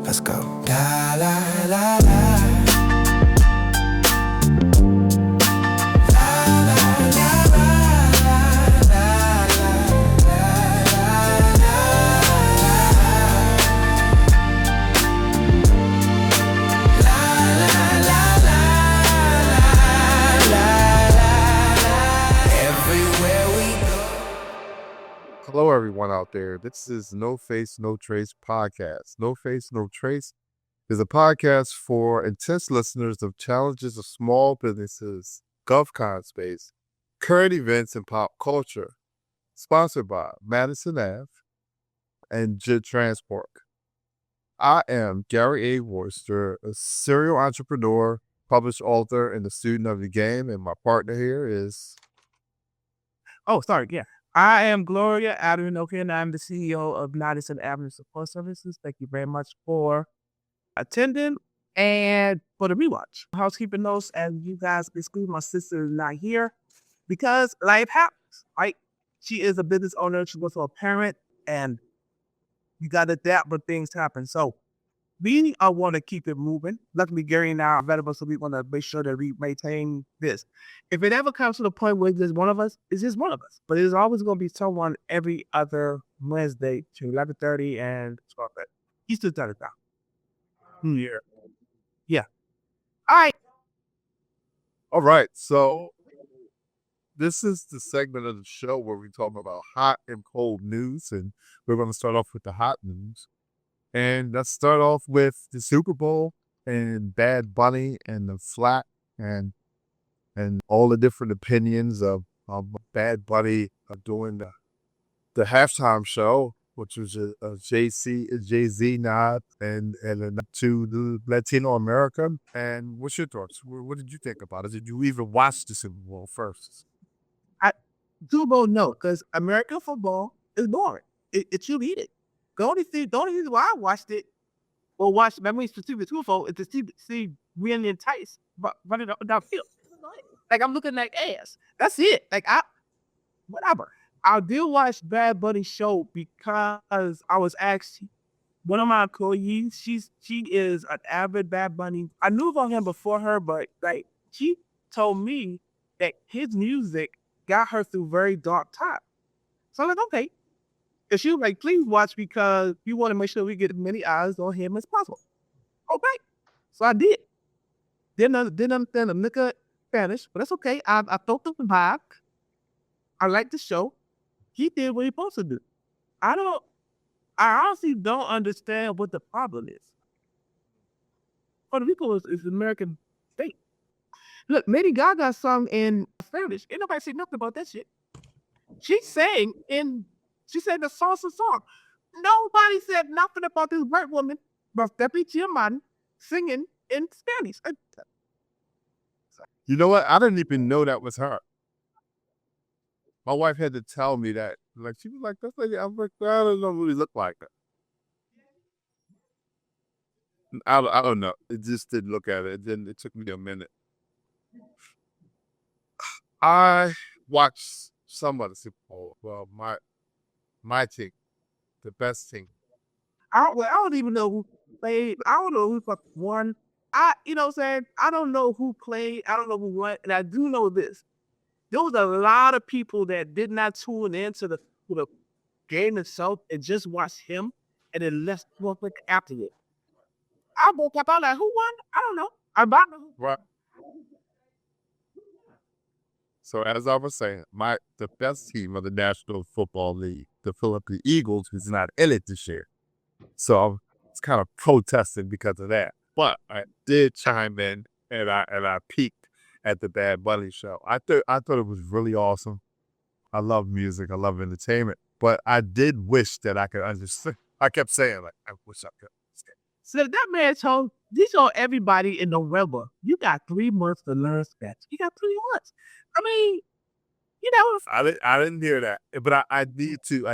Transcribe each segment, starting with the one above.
Let's go. La la la la. Hello, everyone out there. This is No Face, No Trace podcast. No Face, No Trace is a podcast for intense listeners of challenges of small businesses, GovCon space, current events, and pop culture. Sponsored by Madison Ave and JIT Transport. I am Gary A. Royster, a serial entrepreneur, published author, and a student of the game, and my partner here is... I am Gloria Adenoke, and I'm the CEO of Madison Avenue Support Services. Thank you very much for attending and for the rewatch. Housekeeping notes, as you guys exclude, my sister is not here because life happens, right? She is a business owner. She's also a parent, and you got to adapt when things happen. So we want to keep it moving. Luckily, Gary and I are available, so we want to make sure that we maintain this. If it ever comes to the point where it's just one of us, it's just one of us. But it's always going to be someone every other Wednesday to 11:30 and 12:30. Eastern Standard Time. Yeah. All right, so this is the segment of the show where we talk about hot and cold news, and we're going to start off with the hot news. And let's start off with the Super Bowl and Bad Bunny and the flat and all the different opinions of Bad Bunny doing the halftime show, which was a Jay-Z nod and a nod to the Latino America. And what's your thoughts? What did you think about it? Did you even watch the Super Bowl first? Super Bowl, no, because American football is boring. It should eat it. The only reason why I watched it, or watched Memory Specific Super Bowl, is to see Win and Tice running up and down field. Like, I'm looking like ass. That's it. Like, whatever. I did watch Bad Bunny's show because I was asked, one of my employees, she is an avid Bad Bunny. I knew about him before her, but like, she told me that his music got her through very dark times. So I'm like, okay. And she was like, please watch because we want to make sure we get as many eyes on him as possible. Okay. So I did. Didn't understand a nigga Spanish, but that's okay. I felt the vibe. I liked the show. He did what he supposed to do. I honestly don't understand what the problem is. Puerto Rico is an American state. Look, Lady Gaga sung in Spanish. Ain't nobody say nothing about that shit. She said the salsa song. Nobody said nothing about this white woman, but Stephanie Giamatti, singing in Spanish. You know what? I didn't even know that was her. My wife had to tell me that. Like, she was like, "That's lady." I was like, I don't know what he looked like. I don't know. It just didn't look at it. It took me a minute. I watched some of the Super Bowl. Well, my team, the best team. I don't even know who played. I don't know who won. You know what I'm saying? I don't know who played. I don't know who won. And I do know this. There was a lot of people that did not tune into the game itself and just watched him and then left after it. I woke up, I'm like, who won? I don't know. I don't know who. Right. So as I was saying, the best team of the National Football League, the Philadelphia Eagles, is not in it this year. So I was kind of protesting because of that. But I did chime in and I peeked at the Bad Bunny show. I thought it was really awesome. I love music. I love entertainment. But I did wish that I could understand. I kept saying, like, I wish I could understand. So that man told everybody in November, you got 3 months to learn Spanish. You got 3 months. I mean, you know. I didn't hear that, but I need to.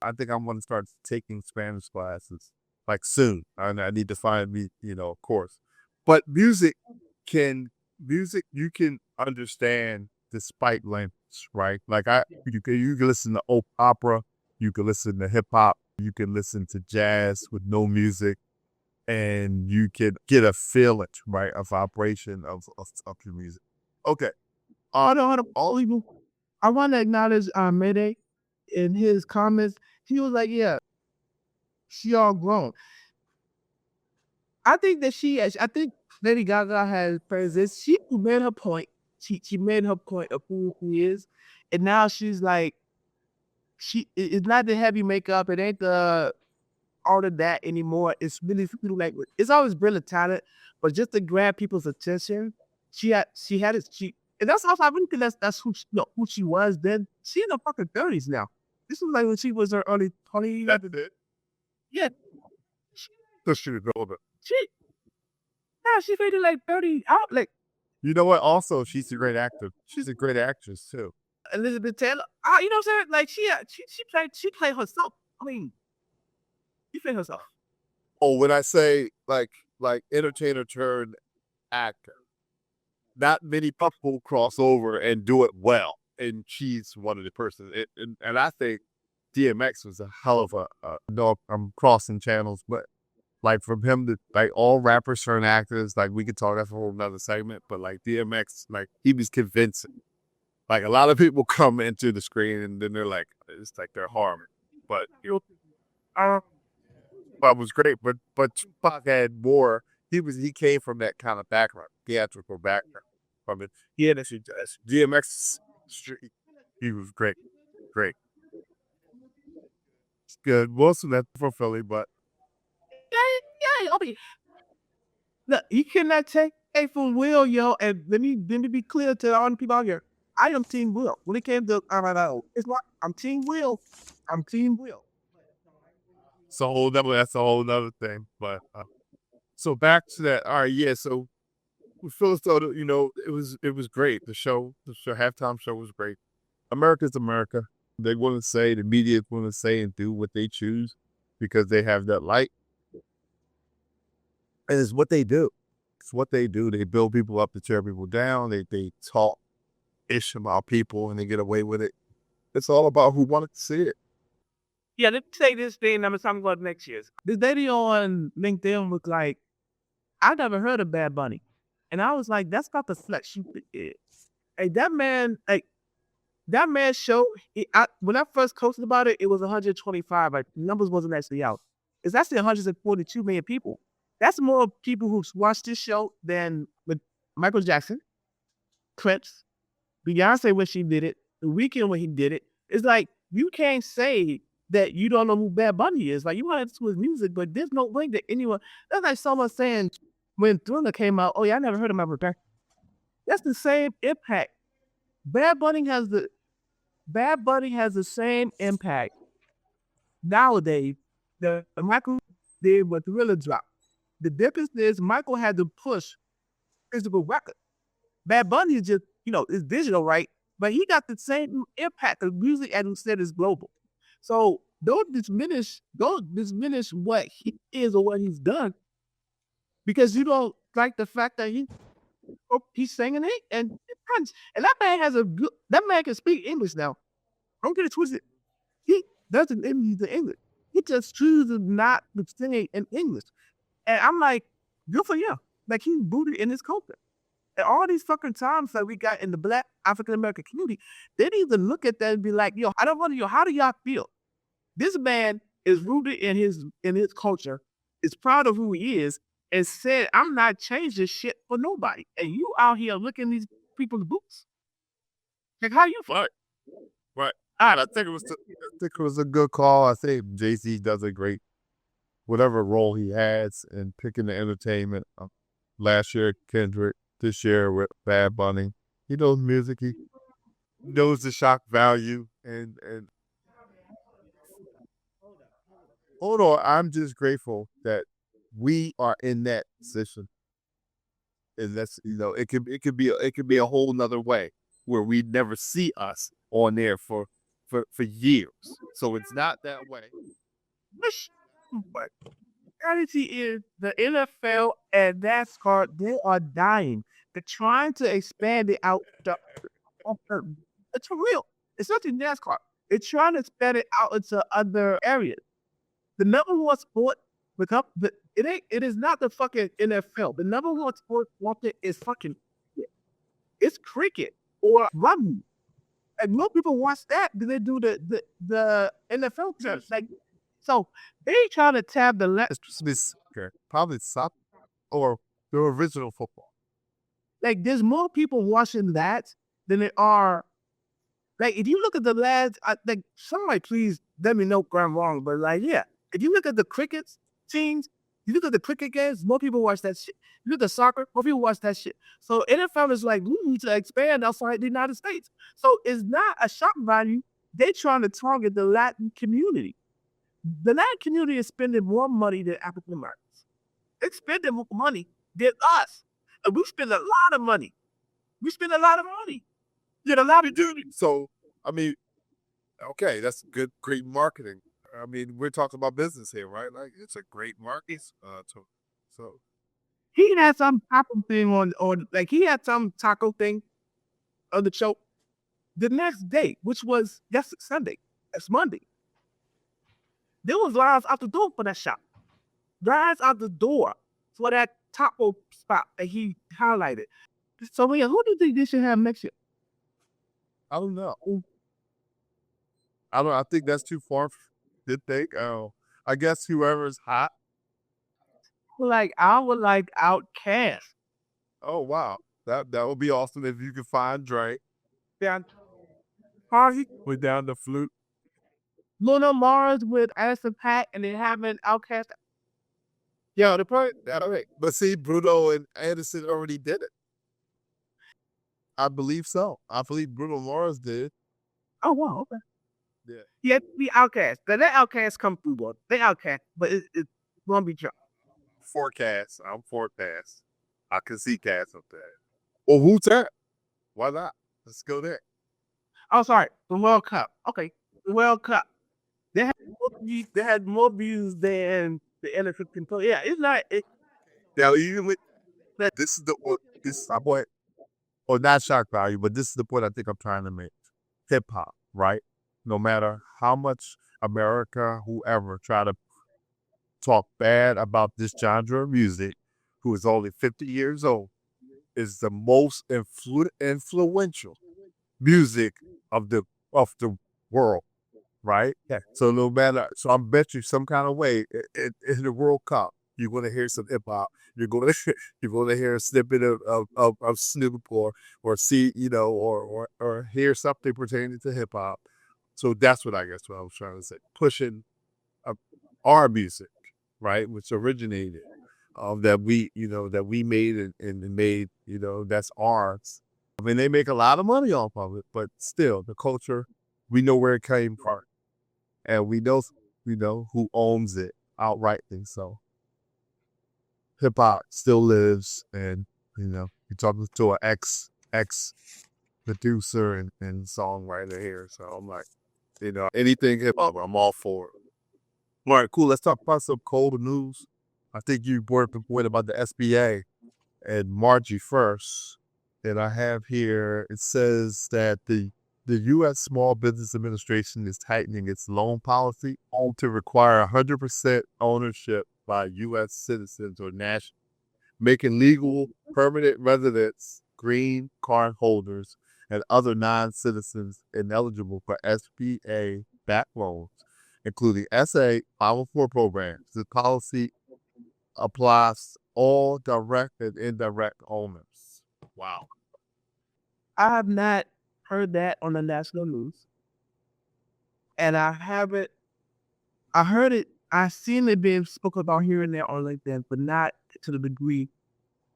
I think I'm going to start taking Spanish classes like soon. I need to find me, a course. But music you can understand despite language, right? Like you can listen to opera, you can listen to hip hop, you can listen to jazz with no music. and you can get a feeling, right, a vibration of your music. Okay. Hold on. I want to acknowledge Mayday in his comments. He was like, yeah, she all grown. I think Lady Gaga has this. She made her point. She made her point of who she is. And now she's like, it's not the heavy makeup. It ain't the all of that anymore. It's really like, it's always brilliant talent, but just to grab people's attention, and that's how I really think that's who she was then. She in her fucking 30s now. This was like when she was her early 20s. That's it. Yeah. So she was older. She faded like 30 out. Like, you know what? Also, she's a great actor. She's a great actress too. Elizabeth Taylor. You know what I'm saying? Like she played herself. I mean, she played herself. Oh, when I say like entertainer turned actor, not many people cross over and do it well, and she's one of the persons. And I think DMX was a hell of a no, I'm crossing channels, but like from him to like all rappers turn actors, like we could talk that's a whole nother segment, but like DMX, like he was convincing. Like a lot of people come into the screen and then they're like, it's like they're harming. But but was great. But Tupac had more. He came from that kind of background, theatrical background. From it, he had actually DMX. He was great. It's good. Wilson that's from Philly, but I mean, look, you cannot take a from Will, yo. And let me be clear to all the people out here. I am Team Will. When it came to it's like I'm Team Will. That's a whole other thing. But so back to that. All right, yeah. So with Phyllis, though, you know, it was great. The halftime show was great. America's America. They want to say, the media want to say and do what they choose because they have that light. And it's what they do. They build people up to tear people down. They talk ish about people and they get away with it. It's all about who wanted to see it. Yeah, let me say this thing. I'm talking about next year's. This lady on LinkedIn was like, I never heard of Bad Bunny. And I was like, that's not the flex you did. Hey, that man show, when I first posted about it, it was 125. Like, numbers wasn't actually out. It's actually 142 million people. That's more people who watched this show than with Michael Jackson, Prince, Beyonce when she did it, The Weeknd when he did it. It's like, you can't say that you don't know who Bad Bunny is. Like, you want to listen to his music, but there's no way that anyone, that's like someone saying when Thriller came out, oh yeah, I never heard of my Rebecca. That's the same impact. Bad Bunny has the same impact nowadays that Michael did with Thriller drop. The difference is Michael had to push physical record. Bad Bunny is just, it's digital, right? But he got the same impact of music, as you said, is global. So don't diminish what he is or what he's done because you don't like the fact that he's singing it and that man can speak English now. Don't get it twisted. He doesn't use the English. He just chooses not to sing in English. And I'm like, good for you. Like, he's rooted in his culture. And all these fucking times that we got in the Black African American community, they need to look at that and be like, yo, how do y'all feel? This man is rooted in his culture, is proud of who he is, and said, I'm not changing shit for nobody. And you out here looking these people's boots. Like, how you feel? Right. I think it was a good call. I think Jay-Z does a great, whatever role he has in picking the entertainment. Last year, Kendrick. This year with Bad Bunny. He knows music. He knows the shock value. And hold on, I'm just grateful that we are in that position. And that's, it could be a whole nother way where we never see us on there for years. So it's not that way. But reality is the NFL and NASCAR, they are dying. They're trying to expand it out. It's for real. It's not in NASCAR. They're trying to expand it out into other areas. The number one sport It is not the fucking NFL. The number one sport watching is fucking cricket. It's cricket or rugby. And more people watch that than they do the NFL teams. Like, so they trying to tab the left. It's supposed to be soccer, probably soccer or the original football. Like, there's more people watching that than there are. Like, if you look at the lads, like, somebody please let me know if I'm wrong, but like, yeah, if you look at the cricket teams, you look at the cricket games, more people watch that shit. You look at soccer, more people watch that shit. So NFL is like, we need to expand outside the United States. So it's not a shock value. They're trying to target the Latin community. The Latin community is spending more money than African Americans. They're spending more money than us. And we spend a lot of money. We spend a lot of money. You're allowed to do it. So, I mean, okay, that's good, great marketing. I mean, we're talking about business here, right? Like, it's a great marketing. So He had some taco thing on like he had some taco thing on the show the next day, which was Sunday. It's Monday. There was lines out the door for that shop. Lines out the door for that taco spot that he highlighted. So yeah, who do you think they should have next year? I don't know. I think that's too far to think. I guess whoever's hot. I would like Outcast. Oh wow, that would be awesome if you could find Drake. Down Harvey, With down the flute. Luna Mars with Anderson Paak, and then having Outcast. Yeah, the part. But see, Bruno and Anderson already did it. I believe so. I believe Bruno Mars did. Oh wow, okay. Yeah. Yeah, the Outcast. That Outcast come through, boy. They Outcast, but it's gonna be dropped. Forecast. I'm forecast. I can see cast up there. Well, who's that? Why not? Let's go there. Oh, sorry, the World Cup. Okay, the World Cup. They had more views than the NFNT. Yeah, it's not. Now, even with this is my point, or not shock value, but this is the point I think I'm trying to make. Hip hop, right? No matter how much America, whoever, try to talk bad about this genre of music, who is only 50 years old, is the most influential music of the world, right? Yeah. So no matter, so I bet you some kind of way in the World Cup, you're gonna hear some hip hop. You're gonna hear a snippet of Snoop or see or hear something pertaining to hip hop. So that's what I guess what I was trying to say. Pushing our music, right, which originated that we made and made, that's ours. I mean, they make a lot of money off of it, but still, the culture, we know where it came from, and we know who owns it outrightly. So hip hop still lives, and you're talking to an ex producer and songwriter here. So I'm like, anything hip hop, I'm all for it. All right, cool. Let's talk about some cold news. I think you brought up the point about the SBA and Margie first. And I have here, it says that the U.S. Small Business Administration is tightening its loan policy to require 100% ownership by U.S. citizens or nationals, making legal permanent residents, green card holders, and other non-citizens ineligible for SBA-backed loans, including SA 504 programs. The policy applies to all direct and indirect owners. Wow. I have not heard that on the national news. And I heard I've seen it being spoken about here and there on LinkedIn, but not to the degree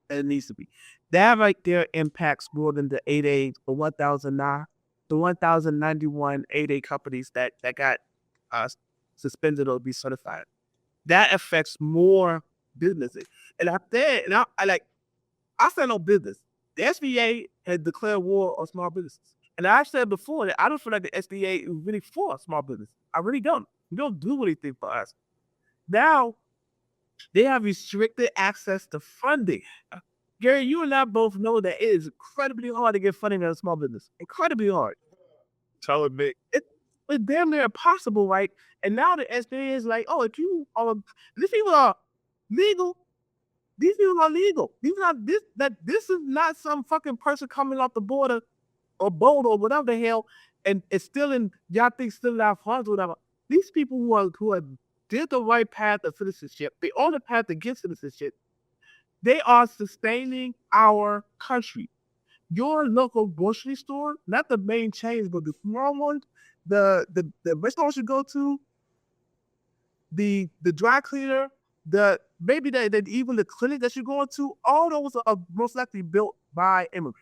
that it needs to be. That right there impacts more than the 8A, the 1,091 8A companies that got suspended or be certified. That affects more businesses. And I said no business. The SBA had declared war on small businesses. And I said before that I don't feel like the SBA is really for small business. I really don't. We don't do anything for us. Now, they have restricted access to funding. Gary, you and I both know that it is incredibly hard to get funding in a small business. Incredibly hard. Tell me. It's damn near impossible, right? And now the SBA is like, oh, if you are, these people are Legal. These people are legal. This is not some fucking person coming off the border or boat or whatever the hell, and it's still in y'all think still have funds or whatever. These people who did the right path of citizenship, they on the path to get citizenship, they are sustaining our country. Your local grocery store, not the main chains, but the small ones, the restaurants you go to, the dry cleaner, maybe that even the clinic that you're going to, all those are most likely built by immigrants.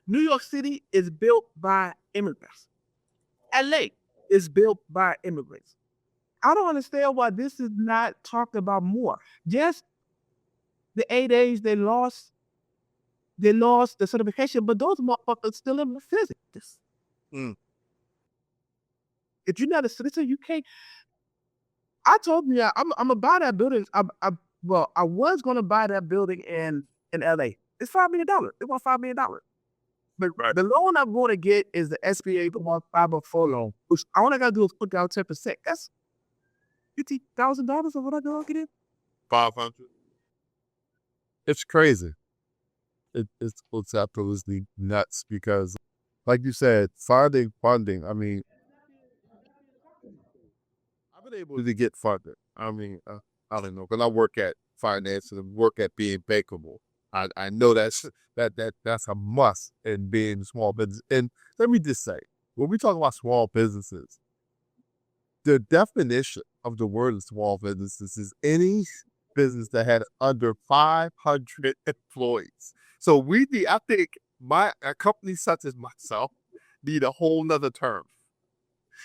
New York City is built by immigrants. LA is built by immigrants. I don't understand why this is not talked about more. Yes, the 8As they lost the certification, but those motherfuckers still in the physics. Mm. If you're not a citizen, you can't. I told you I'm gonna buy that building. I was gonna buy that building in LA. It's $5 million. It was $5 million. But the loan I'm going to get is the SBA 504 loan, which all I gotta do is put down 10%. That's $50,000 of what I gotta get in. 500. It's crazy. It's absolutely nuts because, like you said, funding. I mean, I've been able to get funded. I mean, I don't know, because I work at finance and work at being bankable. I know that's a must in being small business. And let me just say, when we talk about small businesses, the definition of the word small businesses is any business that had under 500 employees. So I think a company such as myself need a whole nother term,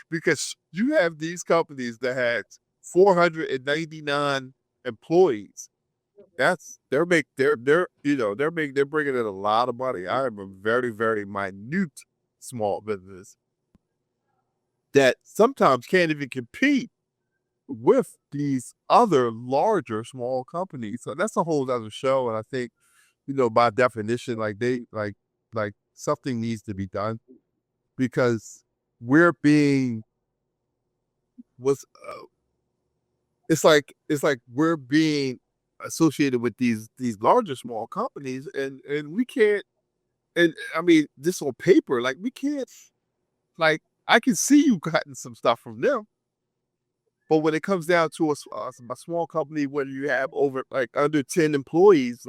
because you have these companies that had 499 employees. They're bringing in a lot of money. I am a very, very minute small business that sometimes can't even compete with these other larger small companies. So that's a whole other show. And I think, by definition, like something needs to be done, because we're being it's like we're being associated with these larger small companies, and we can't. And I mean, this on paper, like we can't. Like, I can see you cutting some stuff from them, but when it comes down to a small company where you have over under 10 employees,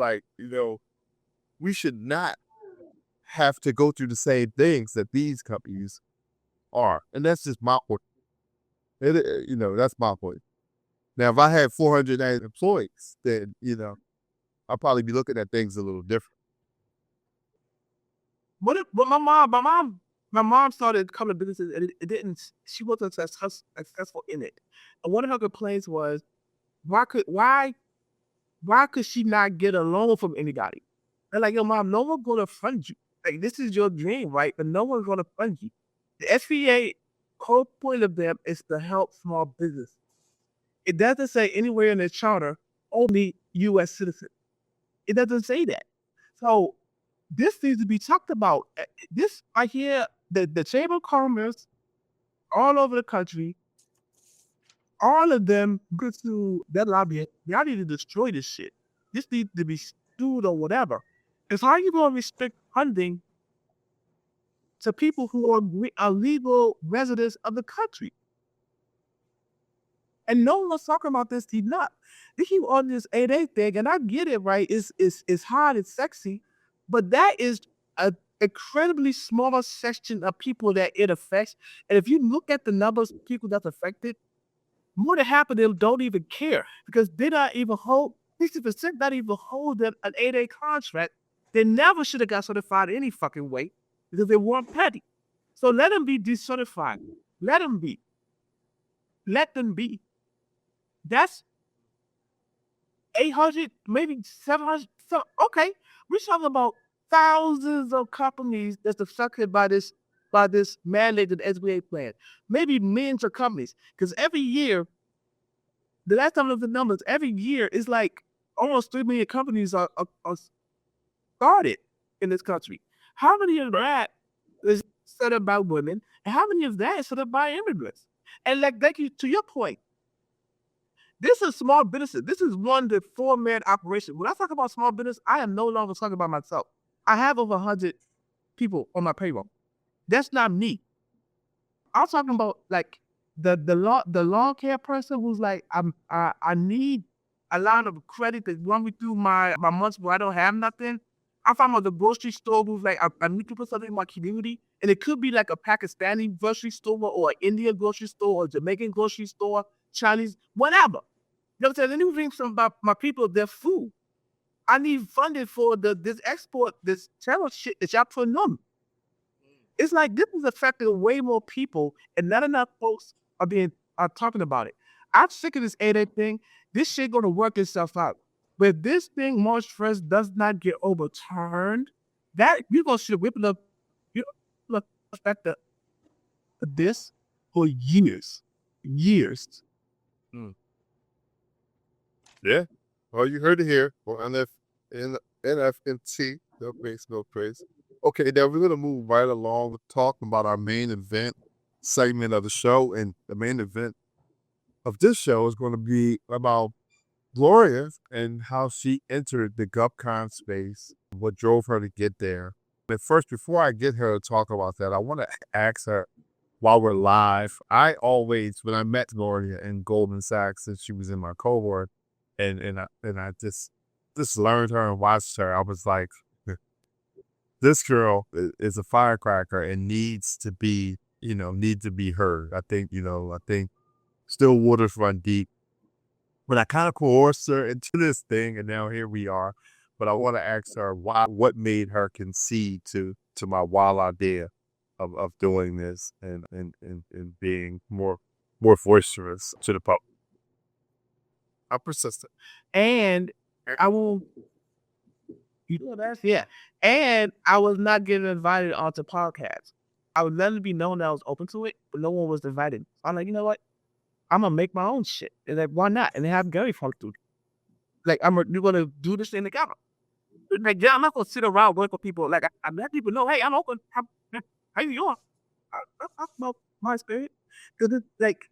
we should not have to go through the same things that these companies are. And that's just my point. That's my point. Now, if I had 400 employees, then, I'll probably be looking at things a little different. But my mom started coming to businesses, and it didn't. She wasn't successful in it. And one of her complaints was, why could she not get a loan from anybody? And like, yo, mom, no one's gonna fund you. Like, this is your dream, right? But no one's gonna fund you. The SBA whole point of them is to help small business. It doesn't say anywhere in the charter only U.S. citizens. It doesn't say that. So this needs to be talked about. This I hear the Chamber of Commerce all over the country, all of them go to that lobby. Y'all need to destroy this shit. This needs to be sued or whatever. It's how you gonna restrict funding to people who are legal residents of the country. And no one's talking about this enough. They keep on this 8A thing, and I get it, right? It's hard, it's sexy, but that is an incredibly smaller section of people that it affects. And if you look at the numbers of people that's affected, more than half of them don't even care, because they not even hold 60% not even hold an 8A contract. They never should have got certified any fucking way because they weren't petty. So let them be decertified. Let them be. Let them be. That's 800, maybe 700. So, okay, we're talking about thousands of companies that's affected by this mandated SBA plan. Maybe millions of companies, because every year, the last time I looked at the numbers, every year is like almost 3 million companies are started in this country. How many of that is set up by women, and how many of that is set up by immigrants? And like you, to your point, This is small businesses. This is 1 to 4 man operation. When I talk about small business, I am no longer talking about myself. I have over 100 people on my payroll. That's not me. I'm talking about like the lawn care person who's like, I need a line of credit to run me through my months where I don't have nothing. I'm talking about the grocery store who's like, I need to put something in my community. And it could be like a Pakistani grocery store or an Indian grocery store or Jamaican grocery store, Chinese, whatever. You know what I'm saying? Anything from my people, their food. I need funding for this export, this terror shit that y'all putting on. It's like this is affecting way more people, and not enough folks are talking about it. I'm sick of this 8 thing. This shit gonna work itself out. But if this thing March 1st does not get overturned, that you're gonna see the whipping up, you know, affect this for years. Years. Yeah. Well, you heard it here on NFNT. No praise, no praise. Okay, now we're going to move right along talking about our main event segment of the show. And the main event of this show is going to be about Gloria and how she entered the GovCon space, what drove her to get there. But first, before I get her to talk about that, I want to ask her while we're live. I always, when I met Gloria in Goldman Sachs, since she was in my cohort, and I just learned her and watched her, I was like, this girl is a firecracker and needs to be heard. I think still waters run deep. But I kind of coerced her into this thing, and now here we are. But I want to ask her what made her concede to my wild idea of doing this and being more boisterous to the public. I'm persistent. And I will, you know that? Yeah. And I was not getting invited onto podcasts. I would let it be known that I was open to it, but no one was invited. I'm like, you know what? I'm gonna make my own shit. And like, why not? And they have Gary fun through. Like, you're gonna do this thing together. Like, yeah, I'm not gonna sit around work with people. Like, I let people know, hey, I'm open. How you doing? I talk about my experience. Cause it's like,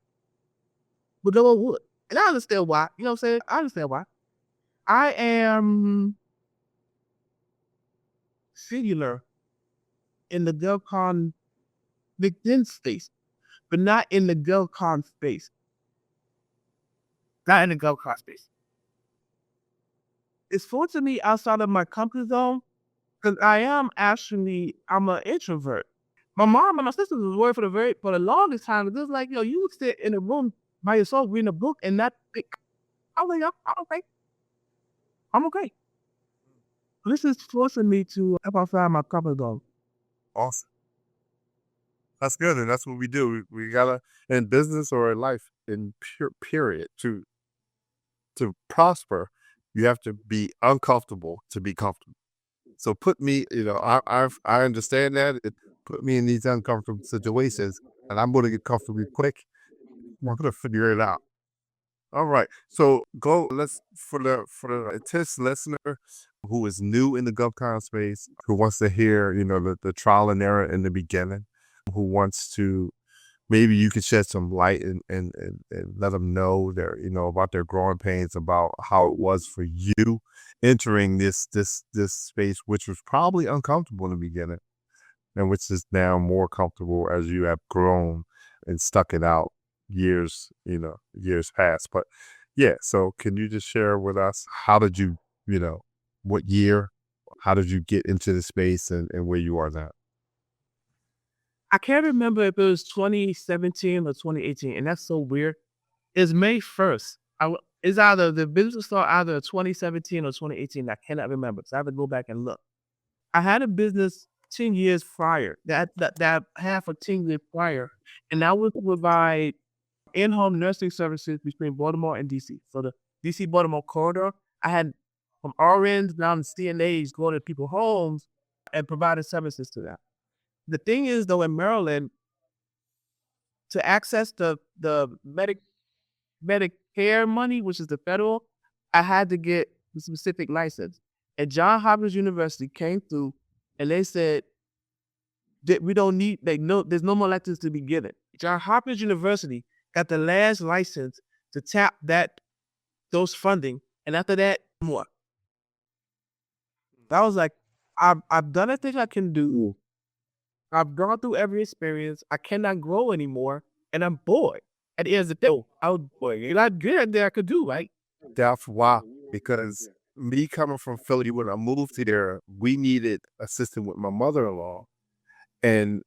but no one would. And I understand why. You know what I'm saying? I understand why. I am singular in the GovCon LinkedIn space, but not in the GovCon space. Not in the GovCon space. It's forcing me outside of my comfort zone because I'm an introvert. My mom and my sisters was worried for the longest time. It was like, yo, you sit in a room by yourself reading a book and not think. I'm like, I'm okay. I'm okay. This is forcing me to step outside my comfort zone. Awesome. That's good, and that's what we do. We gotta, in business or in life, in period, to prosper, you have to be uncomfortable to be comfortable. So put me, I understand that. Put me in these uncomfortable situations, and I'm gonna get comfortable quick. I'm gonna figure it out. All right. So let's for the intense listener who is new in the GovCon space, who wants to hear, the trial and error in the beginning, who wants to, maybe you could shed some light and let them know about their growing pains, about how it was for you entering this space, which was probably uncomfortable in the beginning, and which is now more comfortable as you have grown and stuck it out years past. But yeah, so can you just share with us, how did you, what year, how did you get into the space and where you are now? I can't remember if it was 2017 or 2018, and that's so weird. It's May 1st. It's either the business started either 2017 or 2018. I cannot remember, so I have to go back and look. I had a business 10 years prior, that half a 10 years prior, and that was to provide in-home nursing services between Baltimore and DC. So the DC-Baltimore corridor, I had from RNs down to CNAs going to people's homes and providing services to them. The thing is, though, in Maryland, to access the Medicare money, which is the federal, I had to get the specific license. And Johns Hopkins University came through and they said that we don't need, there's no more licenses to be given. Johns Hopkins University got the last license to tap that those funding, and after that, more. I was like, I've done everything I can do. I've gone through every experience. I cannot grow anymore, and I'm bored. At the end of the day, I was bored. And I did that I could do, right? That's why, because me coming from Philly, when I moved to there, we needed assistance with my mother-in-law, and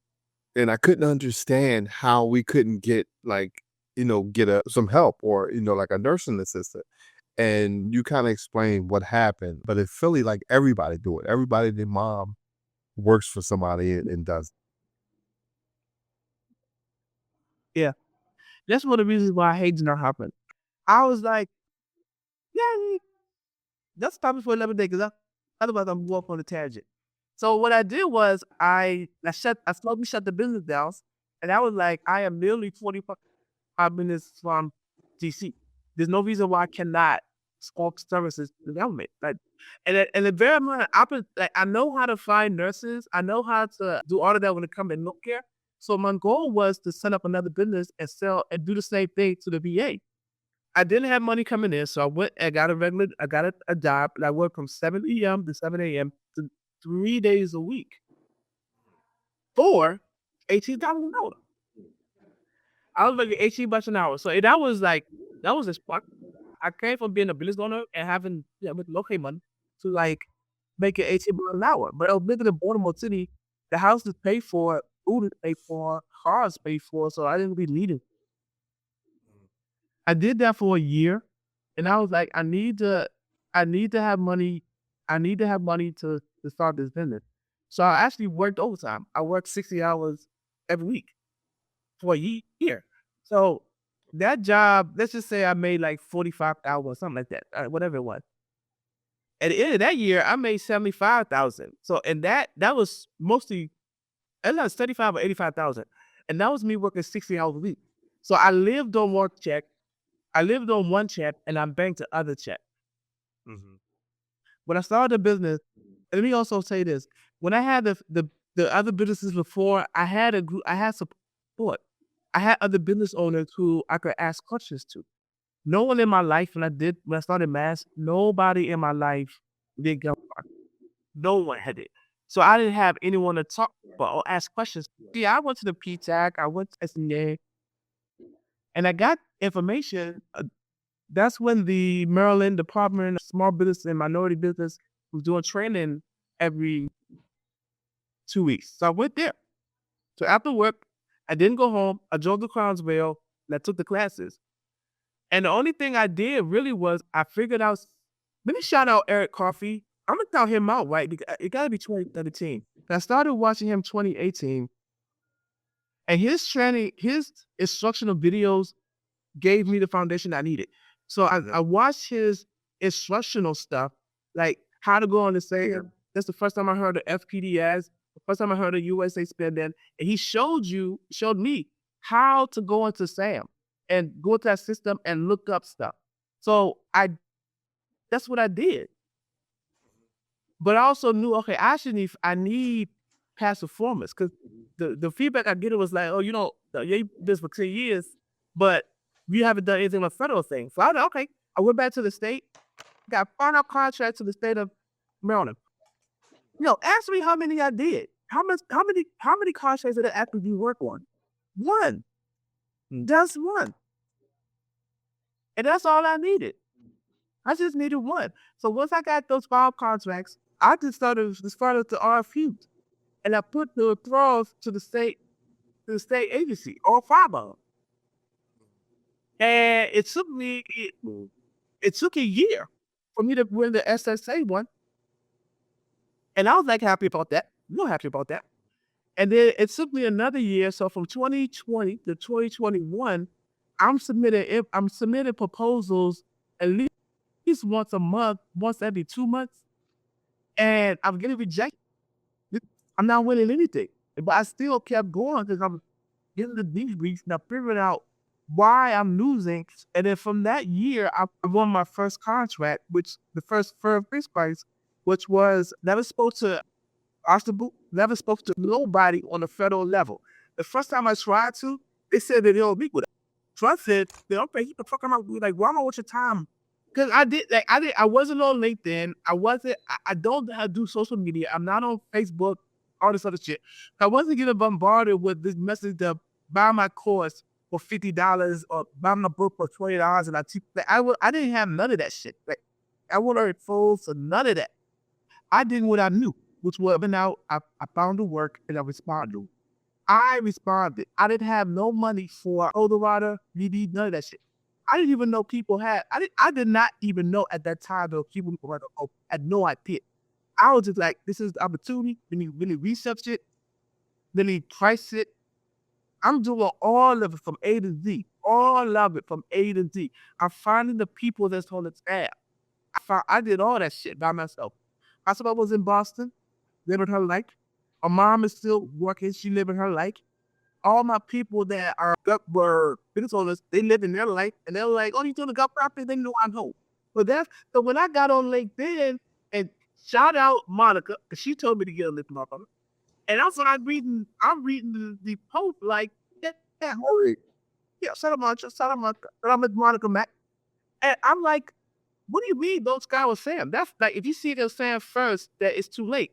I couldn't understand how we couldn't get some help or like a nursing assistant. And you kind of explained what happened, but in Philly, like everybody do it. Everybody, their mom works for somebody and does. Yeah. That's one of the reasons why I hate not happen. I was like, yeah, that's probably for another day because otherwise I'm walking on a tangent. So what I did was I slowly shut the business down, and I was like, I am literally 45 minutes from DC. There's no reason why I cannot spark services to the government. Like, and the very much like I know how to find nurses. I know how to do all of that when it comes to healthcare. So my goal was to set up another business and sell and do the same thing to the VA. I didn't have money coming in, so I went and got a job, and I worked from 7 p.m. to 7 a.m. to 3 days a week for $18 an hour. I was making $18 an hour. So that was a spark. I came from being a business owner and having with local money to like making $18 an hour. But I was living in Baltimore City. The house is paid for, food is paid for, cars paid for, so I didn't really need it. I did that for a year, and I was like, I need to have money. I need to have money to start this business. So I actually worked overtime. I worked 60 hours every week for a year. So that job, let's just say I made like 45,000 or something like that, whatever it was. At the end of that year, I made 75,000. So and that was mostly, it was 35 or 85,000, and that was me working 60 hours a week. So I lived on one check. And I banked the other check. When I started the business, let me also say this: when I had the other businesses before, I had a group, I had support. I had other business owners who I could ask questions to. No one in my life when I started MASS, nobody in my life did GovCon. No one had it. So I didn't have anyone to talk about or ask questions. Yeah, I went to the PTAC, I went to SNA, and I got information. That's when the Maryland Department of Small Business and Minority Business was doing training every 2 weeks. So I went there. So after work, I didn't go home. I drove to Crownsville and I took the classes. And the only thing I did really was I figured out, let me shout out Eric Coffey. I'm going to shout him out, right? Because it got to be 2017. And I started watching him 2018. And his instructional videos gave me the foundation I needed. So I watched his instructional stuff, like how to go on the SAM. That's the first time I heard of FPDS, the first time I heard of USA Spending. And he showed me how to go into SAM and go to that system and look up stuff. So that's what I did. But I also knew, okay, I need past performance, because the feedback I get was like, oh, you did this for 10 years, but you haven't done anything with federal things. So I was like, okay. I went back to the state, got final contract to the state of Maryland. Ask me how many I did. How many contracts did I actually work on? One. Just one. And that's all I needed. I just needed one. So once I got those 5 contracts, I just started to RFQs. And I put the withdrawals to the state agency, all 5 of them. And it took a year for me to win the SSA one. And I was like happy about that. Real happy about that. And then it took me another year. So from 2020 to 2021, I'm submitting proposals at least once a month, once every 2 months. And I'm getting rejected. I'm not winning anything. But I still kept going because I'm getting the debriefs and I'm figuring out why I'm losing. And then from that year, I won my first contract, which the first fixed price, which was never spoke to nobody on the federal level. The first time I tried to, they said that they don't meet with us. So I said, they don't pay you the fuck. I'm like, why am I waste your time Cause I wasn't on LinkedIn. I don't know how to do social media. I'm not on Facebook, all this other shit. I wasn't getting bombarded with this message to buy my course for $50 or buy my book for $20 and I didn't have none of that shit. Like I wasn't exposed to none of that. I did what I knew, which was I found the work and I responded. I responded. I didn't have no money for Eldorado, VD, none of that shit. I didn't even know people had. I did not even know at that time though people were had no idea. I was just like, this is the opportunity. Let me really research it. Let me price it. I'm doing all of it from A to Z. All of it from A to Z. I'm finding the people that's on the tab. I did all that shit by myself. My sister was in Boston, living her life. My mom is still working. She living her life. All my people that were business owners, they live in their life, and they're like, "Oh, you doing the gut property?" They know I'm home. But so when I got on LinkedIn and shout out Monica, because she told me to get a list, motherfucker. And also I'm reading the post like, hurry. Yeah, shout out Monica. And I'm with Monica Mac. And I'm like, what do you mean those guys were saying? That's like, if you see them saying first that it's too late.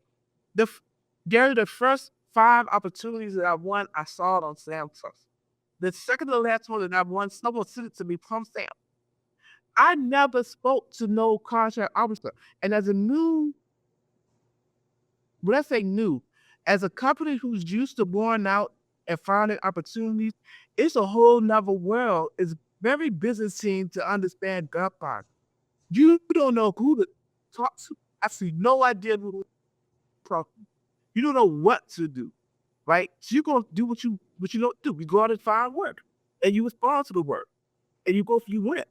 Gary, the first 5 opportunities that I won, I saw it on Sam first. The second to last one that I won, someone sent it to me from Sam. I never spoke to no contract officer. And as a new, when I say new, as a company who's used to going out and finding opportunities, it's a whole nother world. It's very Byzantine to understand GovCon. You don't know who to talk to. I see no idea who to talk to. You don't know what to do, right? So you're gonna do what you don't do. You go out and find work, and you respond to the work, and you win.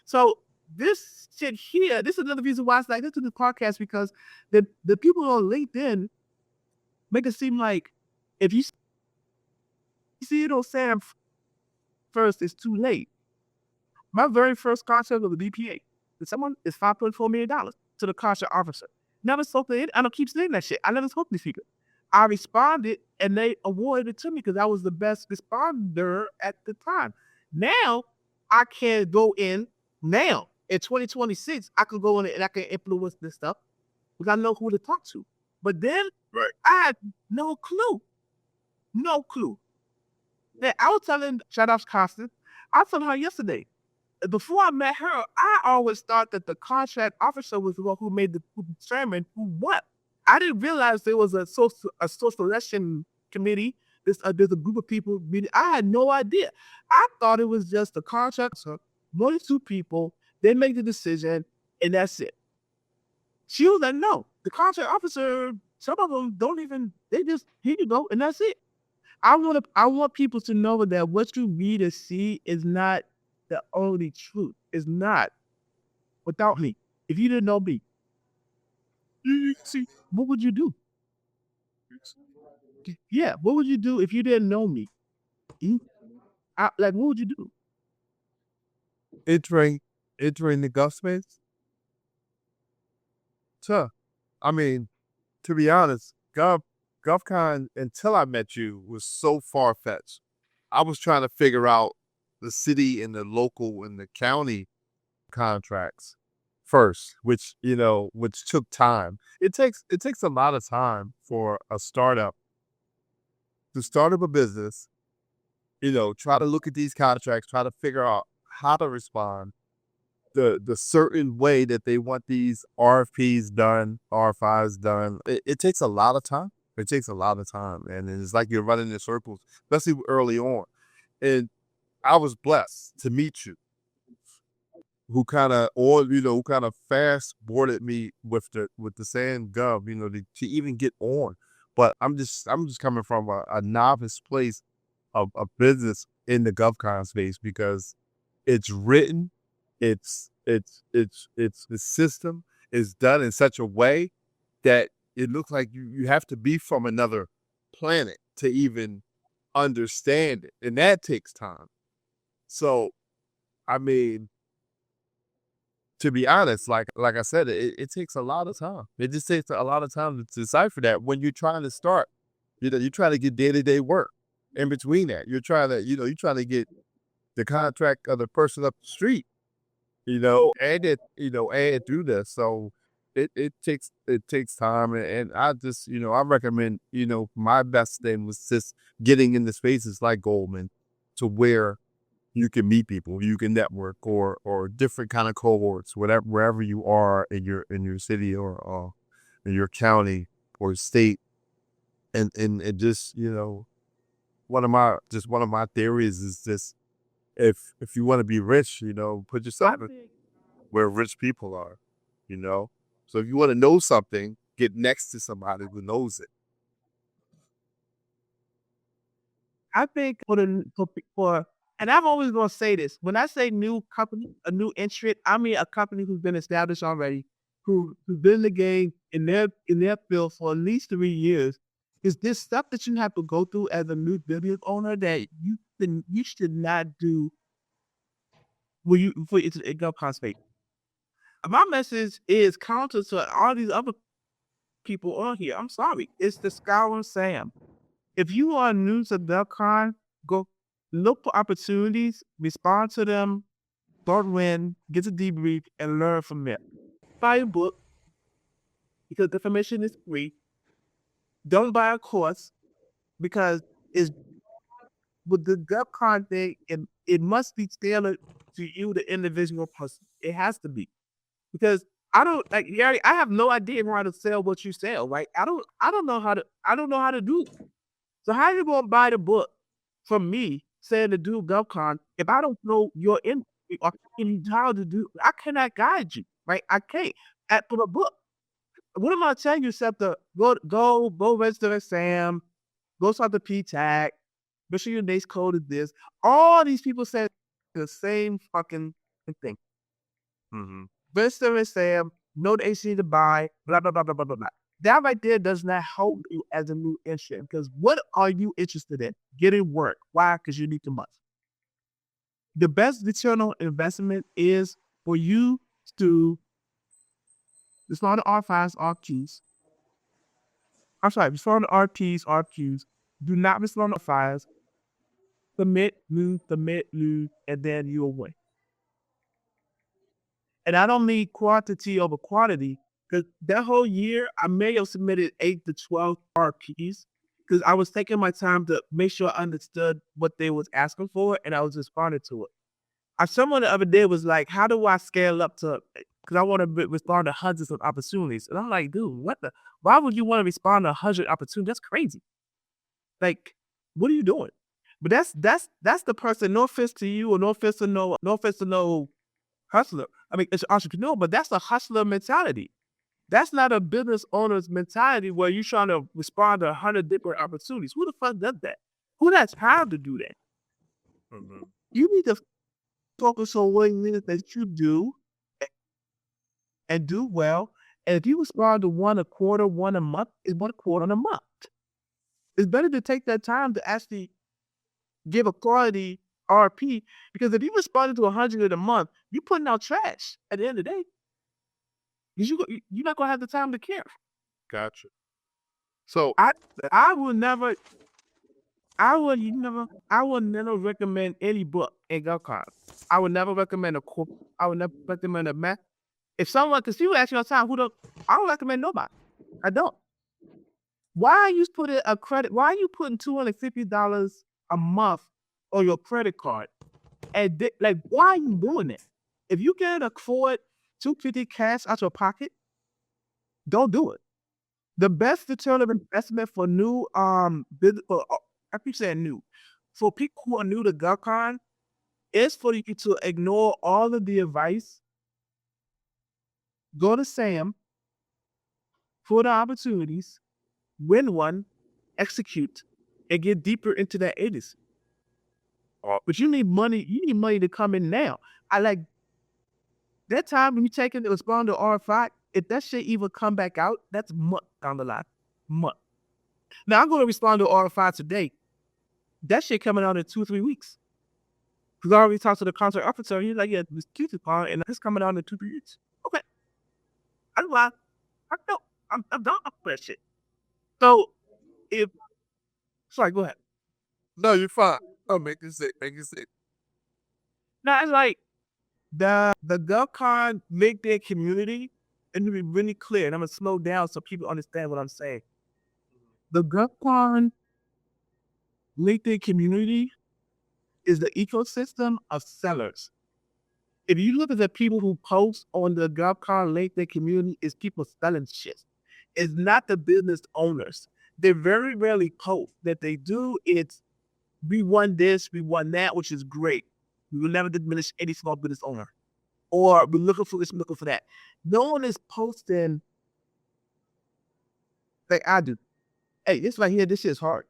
So this shit here, this is another reason why it's like this is the podcast, because the people on LinkedIn make it seem like if you see it on Sam first, it's too late. My very first contract with the DPA, someone is $5.4 million to the contract officer. Never spoke to it. I don't keep saying that shit. I never spoke to these people. I responded and they awarded it to me because I was the best responder at the time. Now I can go in now in 2026. I can go in and I can influence this stuff because I know who to talk to. But then I had no clue. No clue. Then I was telling, shout out Constance, I was telling her yesterday, before I met her, I always thought that the contract officer was the one who made the determine who what. I didn't realize there was a social selection committee. There's a group of people meeting. I had no idea. I thought it was just the contract officer, one or two people. They make the decision, and that's it. She was like, no, the contract officer. Some of them don't even. They just here you go, and that's it. I want people to know that what you read and see is not the only truth. It's not. Without me, if you didn't know me, see, what would you do? Yeah, what would you do if you didn't know me? Like, what would you do? Entering the Gulf space? Tough. I mean, to be honest, GovCon, until I met you, was so far-fetched. I was trying to figure out the city and the local and the county contracts first, which took time. It takes a lot of time for a startup to start up a business, try to look at these contracts, try to figure out how to respond, the certain way that they want these RFPs done, RFIs done. It takes a lot of time. It takes a lot of time. And it's like you're running in circles, especially early on. And I was blessed to meet you, who kind of fast boarded me with the saying Gov, to even get on. But I'm just coming from a novice place of business in the GovCon space, because it's written, it's the system is done in such a way that it looks like you have to be from another planet to even understand it, and that takes time. So, I mean, to be honest, like I said, it takes a lot of time. It just takes a lot of time to decipher that when you're trying to start. You're trying to get day-to-day work. In between that, you're trying to get the contract of the person up the street. and do this. So it takes time, and I just I recommend my best thing was just getting in the spaces like Goldman, to where you can meet people, you can network, or different kind of cohorts, wherever you are in your city, or in your county or state, and it just one of my theories is just, if you want to be rich, put yourself where rich people are, you know. So if you want to know something, get next to somebody who knows it. I think for and I'm always gonna say this. When I say new company, a new entrant, I mean a company who's been established already, who's been in the game in their field for at least 3 years. Is this stuff that you have to go through as a new business owner that you should not do when you for it's a GovCon space. My message is counter to all these other people on here. I'm sorry. It's the Scour Sam. If you are new to GovCon, go look for opportunities, respond to them, start win, get a debrief, and learn from them. Buy a book because the information is free. Don't buy a course because it's with the GovCon thing, it must be tailored to you, the individual person. It has to be. Because I don't like Gary, I have no idea how to sell what you sell, right? I don't know how to do it. So how you gonna buy the book from me saying to do GovCon if I don't know your industry or how to do? I cannot guide you, right? I can't. For the book, what am I telling you except to go register at Sam, go start the P tag, make sure your NACE code is this. All these people say the same fucking thing. Mm-hmm. Register at Sam, know the AC to buy, blah blah blah blah blah blah blah. That right there does not help you as a new entrant because what are you interested in? Getting work. Why? Because you need the money. The best return on investment is for you to respond to R5s, RQs. I'm sorry, respond to RPs, RQs. Do not respond to R5s. Submit, lose, and then you'll win. And I don't mean quantity over quantity, because that whole year I may have submitted 8 to 12 RPs because I was taking my time to make sure I understood what they was asking for and I was responding to it. Someone the other day was like, how do I scale up to, because I want to respond to hundreds of opportunities. And I'm like, dude, why would you want to respond to 100 opportunities? That's crazy. Like, what are you doing? But that's the person, no offense to you or no offense to no hustler. I mean, it's an entrepreneur, but that's a hustler mentality. That's not a business owner's mentality where you're trying to respond to 100 different opportunities. Who the fuck does that? Who has time to do that? Mm-hmm. You need to focus on what it is that you do and do well. And if you respond to one a quarter, one a month, it's 1 quarter a month. It's better to take that time to actually give a quality RP because if you responded to 100 a month, you're putting out trash at the end of the day. Because you're not gonna have the time to care. Gotcha. So I would never recommend any book in GovCon. I would never recommend I would never recommend a math. If someone, because people ask me all the time, I don't recommend nobody. I don't. Why are you putting why are you putting $250 a month on your credit card? And like, why are you doing it? If you can afford $250 cash out your pocket, don't do it. The best return of investment for new business, I keep saying new, for people who are new to GovCon is for you to ignore all of the advice, go to Sam for the opportunities, win one, execute, and get deeper into that agency. But you need money. You need money to come in now. I like that time when you take it to respond to R5. If that shit even come back out, that's month down the line. Month. Now I'm going to respond to R5 today. That shit coming out in 2-3 weeks. Because I already talked to the contract officer. He's like, yeah, this Q2 part, and it's coming out in 2-3 weeks. Okay. I don't lie. I know. I'm done with that shit. So sorry, go ahead. no, you're fine. Oh, make it sick. Make it sick. Now it's like The GovCon LinkedIn community, and to be really clear, and I'm gonna slow down so people understand what I'm saying. The GovCon LinkedIn community is the ecosystem of sellers. If you look at the people who post on the GovCon LinkedIn community, it's people selling shit. It's not the business owners. They very rarely post. That they do, it's we won this, we won that, which is great. We will never diminish any small business owner. Or we're looking for this, we're looking for that. No one is posting like I do. Hey, this right here, this shit is hard.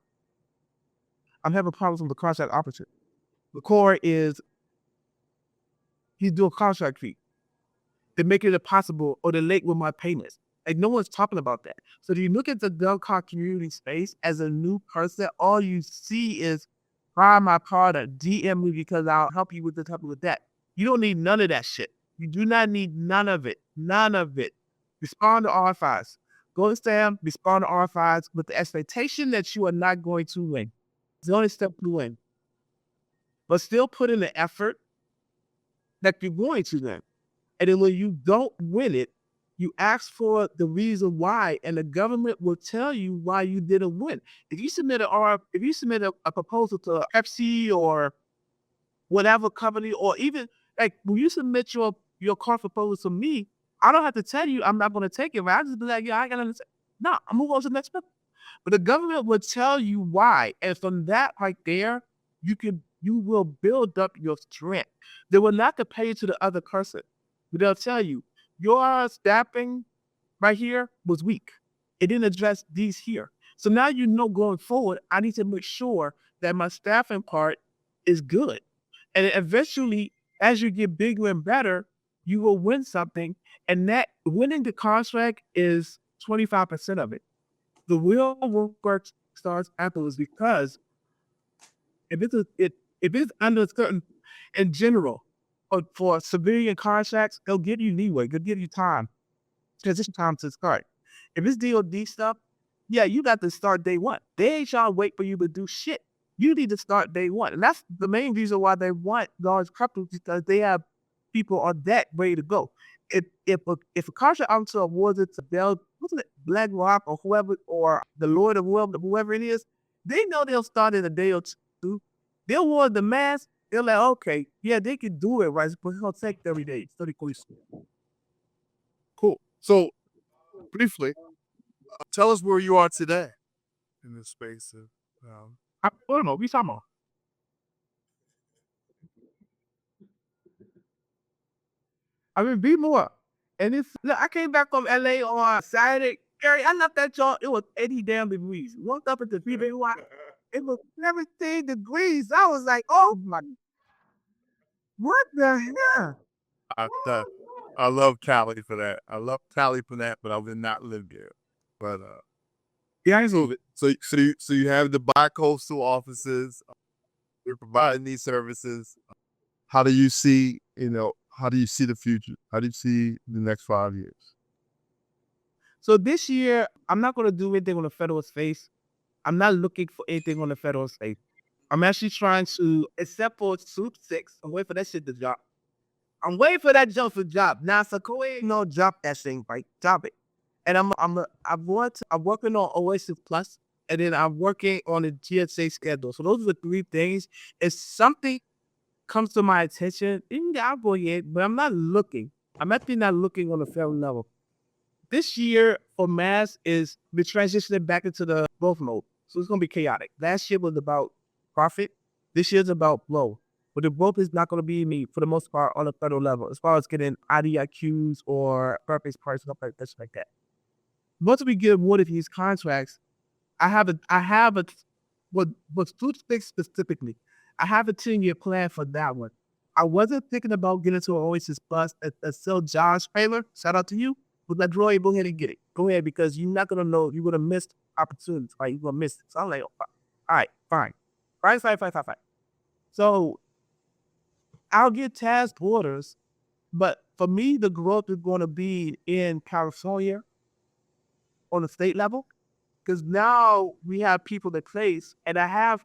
I'm having problems with the contract operative. The core is he's doing contract fee. They're making it impossible or they're late with my payments. Like no one's talking about that. So if you look at the GovCon community space as a new person, all you see is buy my product, DM me because I'll help you with this, help you with that. You don't need none of that shit. You do not need none of it. None of it. Respond to RFIs. Go to Sam, respond to RFIs with the expectation that you are not going to win. It's the only step to win. But still put in the effort that you're going to win. And then when you don't win it, you ask for the reason why, and the government will tell you why you didn't win. If you submit a proposal to Pepsi or whatever company, or even like when you submit your car proposal to me, I don't have to tell you I'm not going to take it. Right? I just be like, yeah, I got to understand. No, I'm moving on to the next step. But the government will tell you why, and from that right there, you will build up your strength. They will not compare you to the other person, but they'll tell you your staffing right here was weak. It didn't address these here. So now you know going forward, I need to make sure that my staffing part is good. And eventually, as you get bigger and better, you will win something. And that winning the contract is 25% of it. The real work starts afterwards because if it's under a certain, in general, for civilian contracts, they'll give you leeway, they'll give you time, transition time to start. If it's DOD stuff, yeah, you got to start day one. They ain't trying to wait for you to do shit. You need to start day one. And that's the main reason why they want large companies, because they have people on deck ready to go. If a contract officer awards it to Bell, wasn't it BlackRock or whoever, or the Lord of World, whoever it is, they know they'll start in a day or two. They'll award the MASS. They're like, okay, yeah, they can do it, right? But it's gonna take 30 days, 30 days. Cool. So, briefly, tell us where you are today in this space. I don't know. We talking about. I mean, be more. And look, I came back from LA on Saturday. Gary, I left that joint. It was 80 damn degrees. Walked up at the freeway. It was 17 degrees. I was like, oh my, what the hell? I love Cali for that. But I will not live there. But Yeah, I move it. so you have the bi-coastal offices. You're providing these services. How do you see the future? How do you see the next 5 years? So this year, I'm not going to do anything on the federal space. I'm not looking for anything on the federal space. I'm actually trying to, except for Soup 6, I'm waiting for that shit to drop. I'm waiting for that jump to drop. Now, so go ahead, drop that thing, right? Drop it. And I'm working on Oasis Plus, and then I'm working on the GSA schedule. So those are the three things. If something comes to my attention, I'll go ahead, but I'm not looking. I'm actually not looking on the federal level. This year for MASS is we're transitioning back into the growth mode. So it's going to be chaotic. Last year was about profit. This year's about flow. But the growth is not going to be me, for the most part, on the federal level, as far as getting IDIQs or purpose parts, stuff like that. Once we get one of these contracts, I have Food Fix specifically, I have a 10-year plan for that one. I wasn't thinking about getting to Oasis Plus until Josh Taylor, shout out to you, was like, Roy, go ahead and get it. Go ahead, because you're not going to know, you're going to miss opportunities, right? You're going to miss it. So I'm like, all right, fine. Fine. So I'll get task orders, but for me, the growth is going to be in California on the state level, because now we have people in place, and I have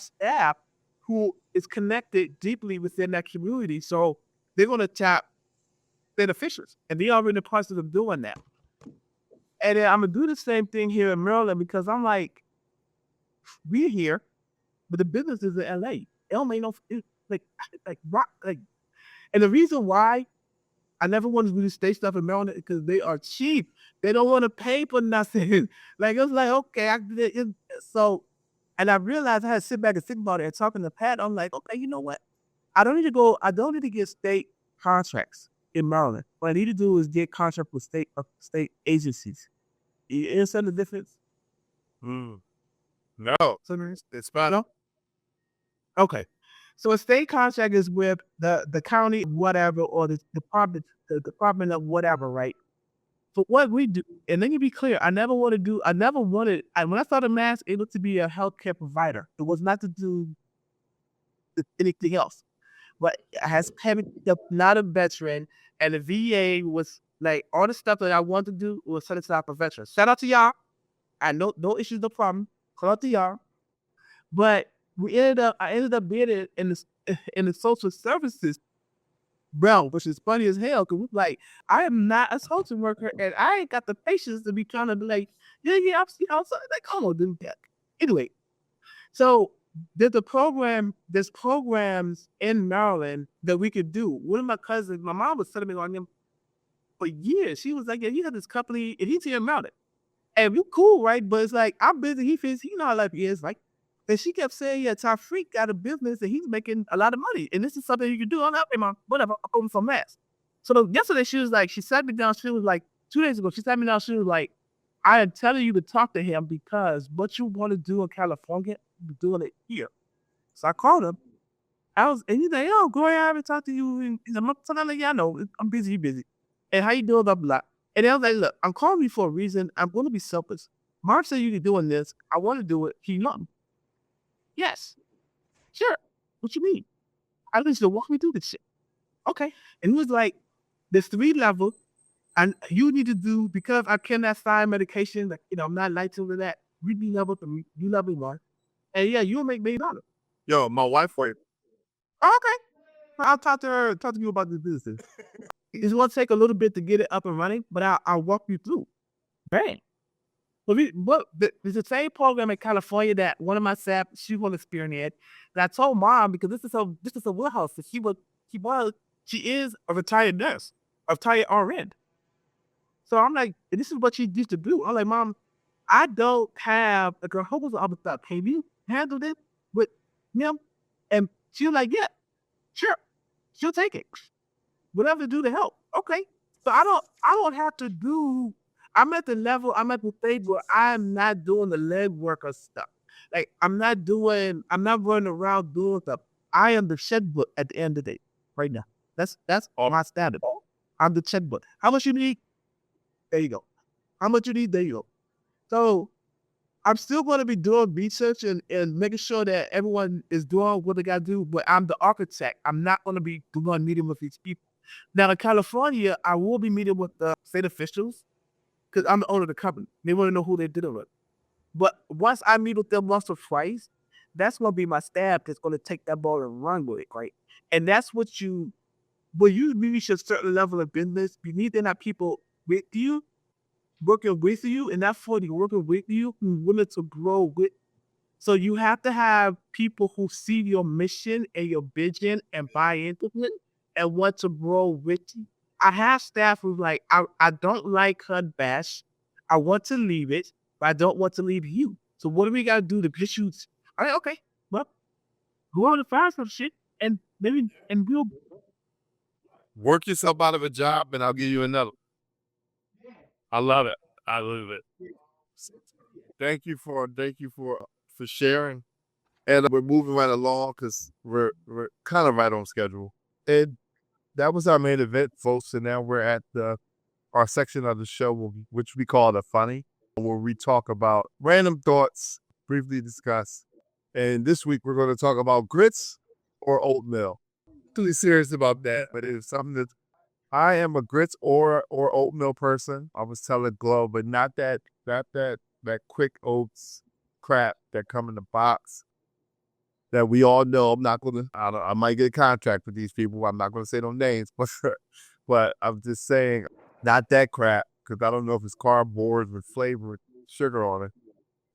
staff who is connected deeply within that community. So they're going to tap state officials, and they are in the process of doing that. And then I'm gonna do the same thing here in Maryland because I'm like, we're here, but the business is in LA. It don't make no like rock like, and the reason why I never wanted to do the state stuff in Maryland because they are cheap. They don't want to pay for nothing. Like it's like okay, so, and I realized I had to sit back and think about it and talking to Pat. I'm like, okay, you know what? I don't need to go. I don't need to get state contracts in Maryland. What I need to do is get contracts with state agencies. You understand the difference? No, it's fine. No? Okay. So a state contract is with the county, whatever, or the department of whatever, right? But what we do, and let me be clear, when I started MASS, it was to be a healthcare provider. It was not to do anything else. But as having not a veteran, and the VA was like all the stuff that I wanted to do was set aside for veterans. Shout out to y'all. I know no issues, no problem. Call out to y'all. But I ended up being in the social services realm, which is funny as hell. Cause like I am not a social worker, and I ain't got the patience to be trying to be like, yeah, I'm outside. Like, come on, do that. Anyway, so there's programs in Maryland that we could do. One of my cousins, my mom was telling me on them for years. She was like, yeah, you have this company, and he's here in Maryland. And we cool, right? But it's like, I'm busy, he know how life is, right? And she kept saying, yeah, Tafreek got a business and he's making a lot of money. And this is something you can do. I'm like, hey, mom, whatever, I'm going from MASS. So yesterday she was like, she sat me down, she was like, 2 days ago, she sat me down, she was like, I am telling you to talk to him because what you want to do in California, you're doing it here. So I called him. And he's like, oh, go ahead, I haven't talked to you. And I'm like, yeah, I know, I'm busy, you busy. And how you doing, blah, blah. And then I was like, look, I'm calling you for a reason. I'm going to be selfish. Mark said you're doing this. I want to do it. Can you not? Yes. Sure. What you mean? I need you to walk me through this shit. Okay. And it was like, there's 3 levels. And you need to do, because I cannot sign medication, like, I'm not licensed with that. Read me level 3, you level 1. And yeah, you'll make $1 million. Yo, my wife wait. Okay. I'll talk to you about this business. It's going to take a little bit to get it up and running, but I'll walk you through. Bang. But there's the same program in California that one of my staff, she was experiencing. And I told mom, because this is a warehouse. She is a retired nurse, a retired RN. So I'm like, this is what she used to do. I'm like, mom, I don't have a girl. What was the other stuff? Can you handle this with him? And she was like, yeah, sure. She'll take it. Whatever to do to help. Okay. So I don't have to do. I'm at the stage where I'm not doing the leg work or stuff. Like I'm not running around doing stuff. I am the checkbook at the end of the day right now. That's all my standard. I'm the checkbook. How much you need? There you go. How much you need? There you go. So I'm still going to be doing research and making sure that everyone is doing what they got to do, but I'm the architect. I'm not going to be doing meeting with these people. Now in California, I will be meeting with the state officials because I'm the owner of the company. They want to know who they're dealing with. But once I meet with them once or twice, that's going to be my staff that's going to take that ball and run with it, right? And that's when you reach a certain level of business, you need to have people with you, working with you, and that's for you working with you who's willing to grow with. So you have to have people who see your mission and your vision and buy into it and want to grow with you. I have staff who's like, I don't like HUD bash. I want to leave it, but I don't want to leave you. So what do we got to do to get you? All right, okay, well, go on to find some shit and we'll Work yourself out of a job and I'll give you another. I love it. I love it. Thank you for sharing. And we're moving right along because we're kind of right on schedule. And that was our main event, folks. And now we're at our section of the show, which we call the funny, where we talk about random thoughts, briefly discuss. And this week we're going to talk about grits or oatmeal. Really serious about that, but it's something that I am a grits or oatmeal person. I was telling Glow, but not that quick oats crap that come in the box. that we all know. I'm not gonna. I might get a contract with these people. I'm not gonna say no names, but I'm just saying, not that crap, because I don't know if it's cardboard with flavored sugar on it.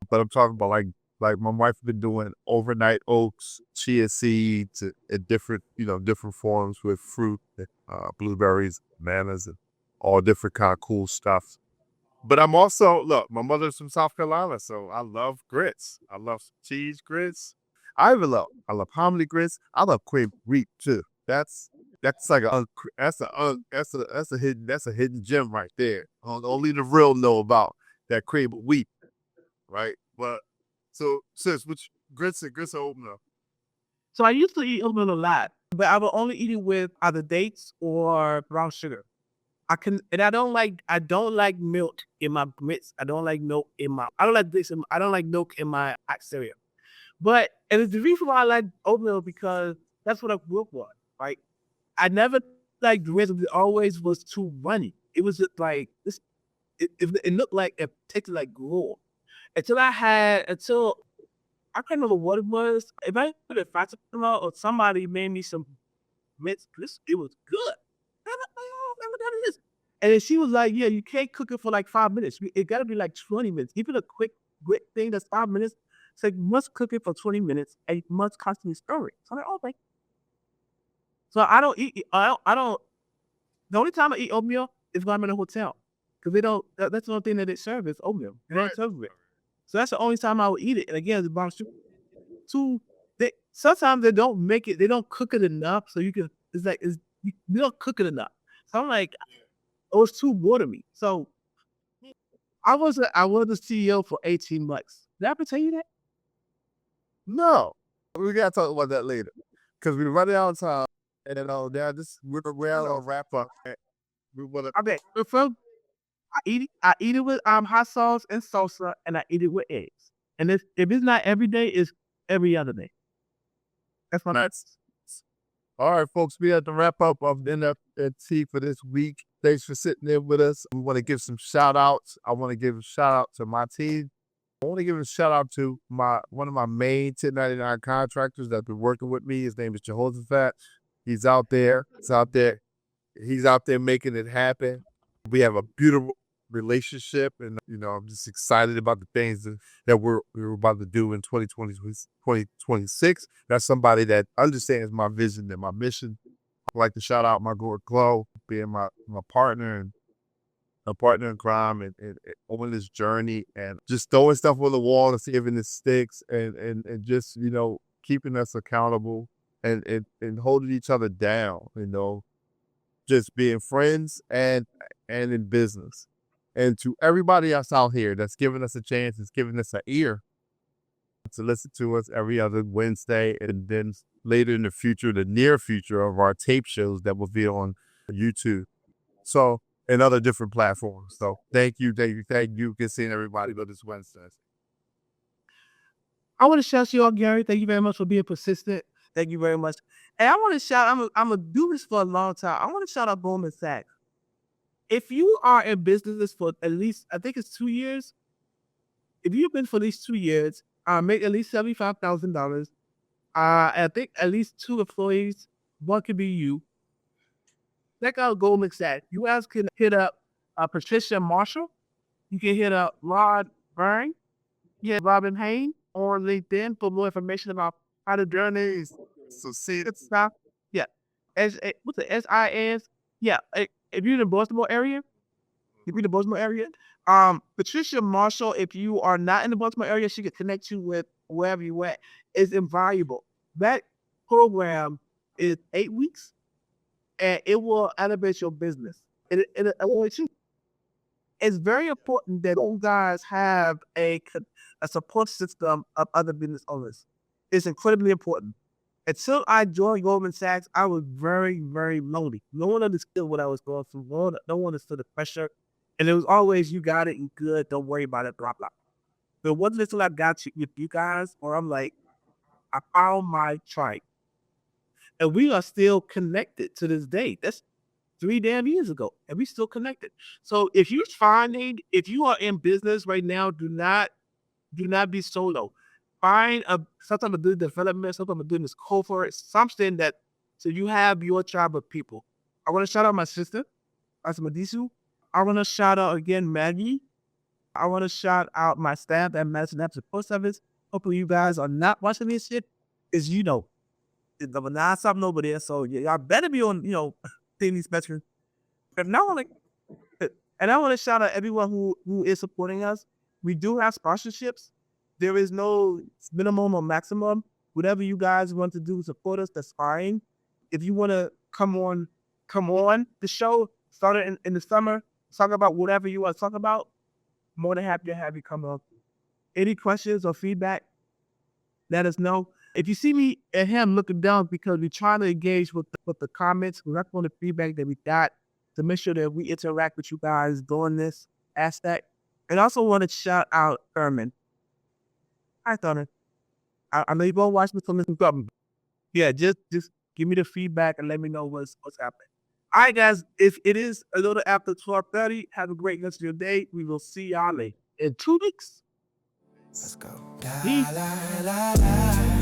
But I'm talking about like my wife's been doing overnight oats, chia seeds, in different different forms with fruit, blueberries, bananas, and all different kind of cool stuff. But I'm also, look, my mother's from South Carolina, so I love grits. I love some cheese grits. I love hominy grits. I love cream wheat too. That's like that's a hidden gem right there. Only the real know about that cream wheat, right? But so sis, which grits or oatmeal? So I used to eat oatmeal a lot, but I will only eat it with either dates or brown sugar. I don't like milk in my grits. I don't like milk in my, I don't like this, I don't like milk in my hot cereal. But, and it's the reason why I like oatmeal because that's what I grew up on, right? I never liked grits. It always was too runny. It was just like, it looked like, it tasted like gruel. Until I can't remember what it was. If I put it faster or somebody made me some mince, it was good. Never done this. And then she was like, yeah, you can't cook it for like 5 minutes. It gotta be like 20 minutes. Even a quick thing that's 5 minutes, it's like you must cook it for 20 minutes and you must constantly stir it. So I'm like, okay. So I don't eat, I don't, the only time I eat oatmeal is when I'm in a hotel. Because they don't, that's the only thing that they serve is oatmeal. They don't serve it. So that's the only time I would eat it. And again, it's brown sugar. Sometimes they don't make it, they don't cook it enough. So you can, you don't cook it enough. So I'm like, it was too raw to me. So I was the CEO for 18 months. Did I ever tell you that? No, we gotta talk about that later, because we're running out of time. And now we're out on wrap up. We wanna. Okay. I eat it with hot sauce and salsa, and I eat it with eggs. And if it's not every day, it's every other day. That's my That's all right, folks. We had to wrap up of NFNT for this week. Thanks for sitting there with us. We want to give some shout outs. I want to give a shout out to my team. I want to give a shout out to one of my main 1099 contractors that's been working with me. His name is Jehoshaphat. He's out there. He's out there making it happen. We have a beautiful relationship, and I'm just excited about the things that we're about to do in 2026. That's somebody that understands my vision and my mission. I'd like to shout out my girl Chloe, being my partner and a partner in crime, and on this journey, and just throwing stuff on the wall and see if it sticks, and just keeping us accountable, and holding each other down. Just being friends and in business. And to everybody else out here that's giving us a chance, that's giving us an ear to listen to us every other Wednesday, and then later in the future, the near future, of our tape shows that will be on YouTube. So, and other different platforms. So thank you. Good seeing everybody this Wednesday. I want to shout you out, Gary. Thank you very much for being persistent. Thank you very much. And I want to shout, I'm going to do this for a long time. I want to shout out Goldman Sachs. If you are in business for at least, I think it's 2 years. If you've been for at least 2 years, make at least $75,000. I think at least 2 employees. One could be you. Check out Goldman Sachs. You guys can hit up Patricia Marshall. You can hit up Rod Byrne. Yeah, Robin Hain on LinkedIn for more information about how the journey is. So see, Good stuff. Yeah. What's the SIS? Yeah. If you're in the Baltimore area, Patricia Marshall, if you are not in the Baltimore area, she can connect you with wherever you at. It's invaluable. That program is 8 weeks, and it will elevate your business. It's very important that you guys have a support system of other business owners. It's incredibly important. Until I joined Goldman Sachs, I was very, very lonely. No one understood what I was going through. No one understood the pressure. And it was always, you got it, you good, don't worry about it, blah, blah. But it wasn't until I got with you guys, or I'm like, I found my tribe. And we are still connected to this day. That's 3 damn years ago, and we still connected. So if you are in business right now, do not be solo. find something to do development, something to do in this cohort, something that so you have your tribe of people. I want to shout out my sister, Asmadisu. I want to shout out again Maggie. I want to shout out my staff at Madison Avenue Support Services. Hopefully you guys are not watching this shit, because the non-stop over there, so y'all better be on, seeing these metrics. And I want to shout out everyone who is supporting us. We do have sponsorships. There is no minimum or maximum. Whatever you guys want to do to support us, that's fine. If you want to come on the show, start it in the summer, talk about whatever you want to talk about, more than happy to have you come up. Any questions or feedback, let us know. If you see me and him looking down, because we're trying to engage with the comments, we're not on the feedback that we got to make sure that we interact with you guys during this aspect. And I also want to shout out Thurman. Hi, Thurman. I know you're going to watch me from this government. Yeah, just give me the feedback and let me know what's happening. All right, guys. If it is a little after 12:30, have a great rest of your day. We will see y'all in 2 weeks. Let's go. Peace. La, la, la, la.